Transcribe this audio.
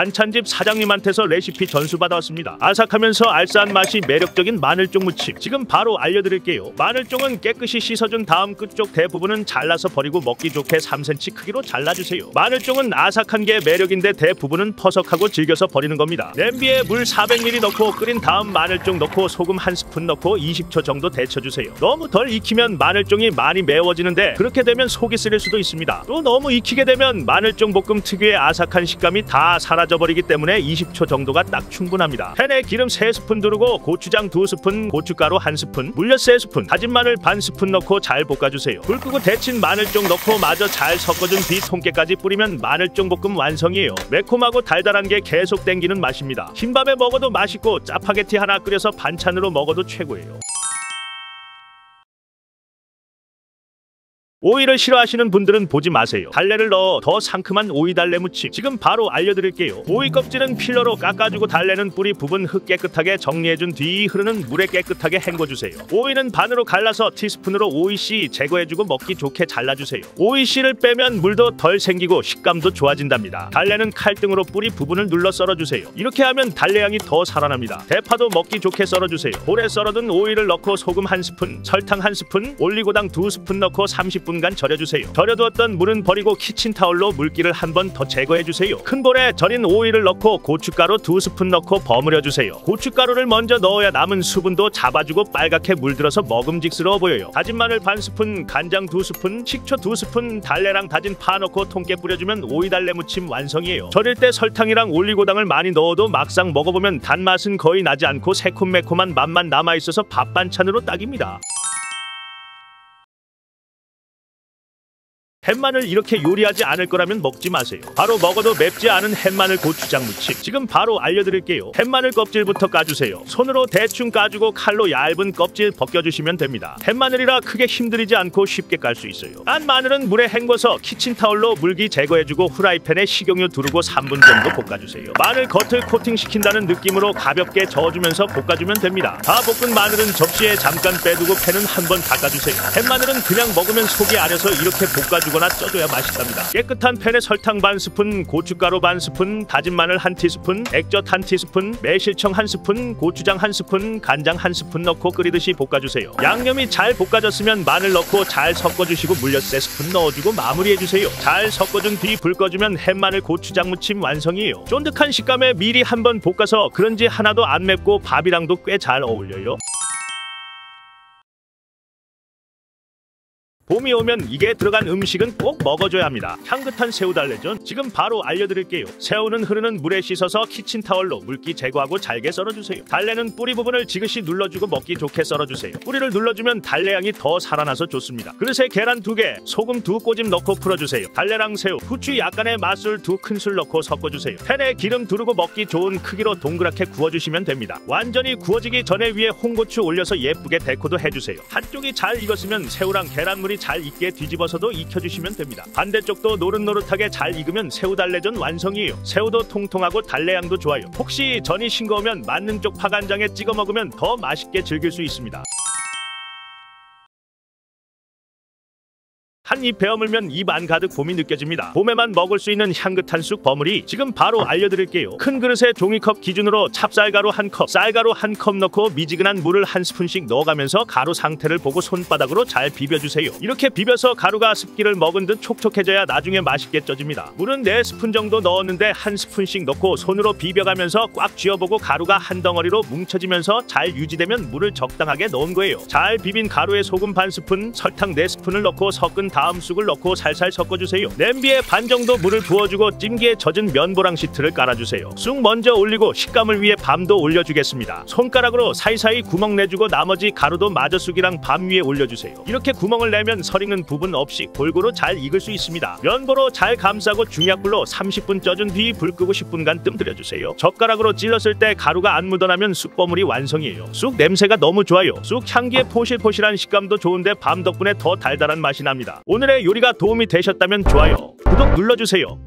반찬집 사장님한테서 레시피 전수받아왔습니다. 아삭하면서 알싸한 맛이 매력적인 마늘쫑 무침 지금 바로 알려드릴게요. 마늘쫑은 깨끗이 씻어준 다음 끝쪽 대부분은 잘라서 버리고 먹기 좋게 3cm 크기로 잘라주세요. 마늘쫑은 아삭한 게 매력인데 대부분은 퍼석하고 질겨서 버리는 겁니다. 냄비에 물 400ml 넣고 끓인 다음 마늘쫑 넣고 소금 1스푼 넣고 20초 정도 데쳐주세요. 너무 덜 익히면 마늘쫑이 많이 매워지는데 그렇게 되면 속이 쓰릴 수도 있습니다. 또 너무 익히게 되면 마늘쫑 볶음 특유의 아삭한 식감이 다 사라져버리기 때문에 20초 정도가 딱 충분합니다. 팬에 기름 3스푼 두르고 고추장 2스푼, 고춧가루 1스푼, 물엿 3스푼, 다진 마늘 반 스푼 넣고 잘 볶아주세요. 불 끄고 데친 마늘쫑 넣고 마저 잘 섞어준 뒤 통깨까지 뿌리면 마늘쫑 볶음 완성이에요. 매콤하고 달달한 게 계속 땡기는 맛입니다. 흰밥에 먹어도 맛있고 짜파게티 하나 끓여서 반찬으로 먹어도 최고예요. 오이를 싫어하시는 분들은 보지 마세요. 달래를 넣어 더 상큼한 오이 달래 무침 지금 바로 알려드릴게요. 오이 껍질은 필러로 깎아주고 달래는 뿌리 부분 흙 깨끗하게 정리해준 뒤 흐르는 물에 깨끗하게 헹궈주세요. 오이는 반으로 갈라서 티스푼으로 오이씨 제거해주고 먹기 좋게 잘라주세요. 오이씨를 빼면 물도 덜 생기고 식감도 좋아진답니다. 달래는 칼등으로 뿌리 부분을 눌러 썰어주세요. 이렇게 하면 달래향이 더 살아납니다. 대파도 먹기 좋게 썰어주세요. 오래 썰어둔 오이를 넣고 소금 1스푼, 설탕 1스푼, 올리고당 2스푼 넣고 30분간 절여주세요. 절여두었던 물은 버리고 키친타올로 물기를 한 번 더 제거해주세요. 큰 볼에 절인 오이를 넣고 고춧가루 2스푼 넣고 버무려주세요. 고춧가루를 먼저 넣어야 남은 수분도 잡아주고 빨갛게 물들어서 먹음직스러워 보여요. 다진 마늘 반 스푼, 간장 2스푼, 식초 2스푼, 달래랑 다진 파 넣고 통깨 뿌려주면 오이 달래 무침 완성이에요. 절일 때 설탕이랑 올리고당을 많이 넣어도 막상 먹어보면 단맛은 거의 나지 않고 새콤매콤한 맛만 남아있어서 밥 반찬으로 딱입니다. 햇마늘 이렇게 요리하지 않을 거라면 먹지 마세요. 바로 먹어도 맵지 않은 햇마늘 고추장 무침 지금 바로 알려드릴게요. 햇마늘 껍질부터 까주세요. 손으로 대충 까주고 칼로 얇은 껍질 벗겨주시면 됩니다. 햇마늘이라 크게 힘들이지 않고 쉽게 깔 수 있어요. 깐 마늘은 물에 헹궈서 키친타올로 물기 제거해주고 후라이팬에 식용유 두르고 3분 정도 볶아주세요. 마늘 겉을 코팅시킨다는 느낌으로 가볍게 저어주면서 볶아주면 됩니다. 다 볶은 마늘은 접시에 잠깐 빼두고 팬은 한번 닦아주세요. 햇마늘은 그냥 먹으면 속이 아려서 이렇게 볶아주고 쪄줘야 맛있답니다. 깨끗한 팬에 설탕 반 스푼, 고춧가루 반 스푼, 다진 마늘 1티스푼, 액젓 1티스푼, 매실청 1스푼, 고추장 1스푼, 간장 1스푼 넣고 끓이듯이 볶아주세요. 양념이 잘 볶아졌으면 마늘 넣고 잘 섞어주시고 물엿 3스푼 넣어주고 마무리해주세요. 잘 섞어준 뒤 불 꺼주면 햇마늘 고추장 무침 완성이에요. 쫀득한 식감에 미리 한번 볶아서 그런지 하나도 안 맵고 밥이랑도 꽤 잘 어울려요. 봄이 오면 이게 들어간 음식은 꼭 먹어줘야 합니다. 향긋한 새우달래전 지금 바로 알려드릴게요. 새우는 흐르는 물에 씻어서 키친타올로 물기 제거하고 잘게 썰어주세요. 달래는 뿌리 부분을 지그시 눌러주고 먹기 좋게 썰어주세요. 뿌리를 눌러주면 달래향이 더 살아나서 좋습니다. 그릇에 계란 2개, 소금 2꼬집 넣고 풀어주세요. 달래랑 새우, 후추 약간의 맛술 2큰술 넣고 섞어주세요. 팬에 기름 두르고 먹기 좋은 크기로 동그랗게 구워주시면 됩니다. 완전히 구워지기 전에 위에 홍고추 올려서 예쁘게 데코도 해주세요. 한쪽이 잘 익었으면 새우랑 계란물이 잘 익게 뒤집어서도 익혀주시면 됩니다. 반대쪽도 노릇노릇하게 잘 익으면 새우달래전 완성이에요. 새우도 통통하고 달래향도 좋아요. 혹시 전이 싱거우면 맞는 쪽 파간장에 찍어 먹으면 더 맛있게 즐길 수 있습니다. 한 입 베어물면 입 안 가득 봄이 느껴집니다. 봄에만 먹을 수 있는 향긋한 쑥 버무리 지금 바로 알려드릴게요. 큰 그릇에 종이컵 기준으로 찹쌀가루 1컵, 쌀가루 1컵 넣고 미지근한 물을 1스푼씩 넣어가면서 가루 상태를 보고 손바닥으로 잘 비벼주세요. 이렇게 비벼서 가루가 습기를 먹은 듯 촉촉해져야 나중에 맛있게 쪄집니다. 물은 4스푼 정도 넣었는데 1스푼씩 넣고 손으로 비벼가면서 꽉 쥐어보고 가루가 한 덩어리로 뭉쳐지면서 잘 유지되면 물을 적당하게 넣은 거예요. 잘 비빈 가루에 소금 반 스푼, 설탕 4스푼을 넣고 섞은 다음 쑥을 넣고 살살 섞어주세요. 냄비에 반 정도 물을 부어주고 찜기에 젖은 면보랑 시트를 깔아주세요. 쑥 먼저 올리고 식감을 위해 밤도 올려주겠습니다. 손가락으로 사이사이 구멍 내주고 나머지 가루도 마저 쑥이랑 밤 위에 올려주세요. 이렇게 구멍을 내면 설익는 부분 없이 골고루 잘 익을 수 있습니다. 면보로 잘 감싸고 중약불로 30분 쪄준 뒤 불 끄고 10분간 뜸들여주세요. 젓가락으로 찔렀을 때 가루가 안 묻어나면 쑥버무리 완성이에요. 쑥 냄새가 너무 좋아요. 쑥 향기에 포실포실한 식감도 좋은데 밤 덕분에 더 달달한 맛이 납니다. 오늘의 요리가 도움이 되셨다면 좋아요, 구독 눌러주세요.